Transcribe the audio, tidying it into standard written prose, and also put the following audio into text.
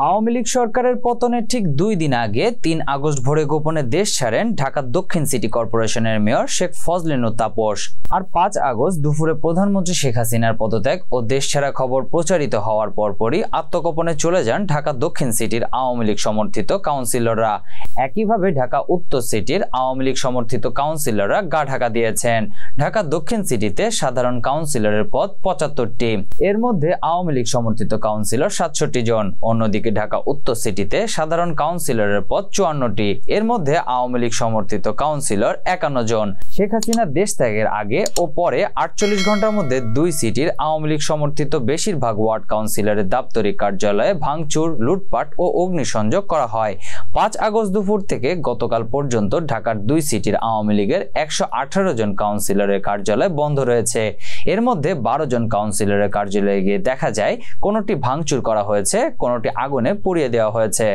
আওয়ামী লীগ সরকারের পতনের ঠিক 2 দিন আগে 3 আগস্ট ভোরে গোপনে দেশ ছাড়েন ঢাকা দক্ষিণ সিটি কর্পোরেশনের মেয়র শেখ ফজলেনুর তাপস। আর 5 আগস্ট দুপুরে প্রধানমন্ত্রী শেখ হাসিনার পদত্যাগ ও দেশ ছাড়া খবর প্রচারিত হওয়ার পরপরই আত্মগোপনে চলে যান ঢাকা দক্ষিণ সিটির আওয়ামী লীগ সমর্থিত কাউন্সিলররা। একইভাবে ঢাকা উত্তর সিটির আওয়ামী লীগ সমর্থিত কাউন্সিলররা গা ঢাকা দিয়েছেন। ঢাকা দক্ষিণ সিটিতে সাধারণ কাউন্সিলরের পদ 75টি, এর মধ্যে আওয়ামী লীগ সমর্থিত কাউন্সিলর 67 জন। অন্যদিকে ঢাকা উত্তর সিটিতে সাধারণ কাউন্সিলরের পদ 54টি, এর মধ্যে আওয়ামী লীগ সমর্থিত কাউন্সিলর 51 জন। শেখ হাসিনা দেশ ত্যাগের আগে ও পরে 48 ঘন্টার মধ্যে 2 সিটির আওয়ামী লীগ সমর্থিত বেশিরভাগ ওয়ার্ড কাউন্সিলরের দাপ্তরিক কার্যালয়ে ভাঙচুর, লুটপাট ও অগ্নিসংযোগ করা হয়। 5 আগস্ট দুপুর থেকে গতকাল পর্যন্ত ঢাকার 2 সিটির আওয়ামী লীগের 118 জন কাউন্সিলরের কার্যালয় বন্ধ রয়েছে। এর মধ্যে 12 জন কাউন্সিলরের কার্যালয়ে গিয়ে দেখা যায় কোনোটি ভাঙচুর করা হয়েছে, কোনোটি আগুনে পুড়িয়ে দেওয়া হয়েছে।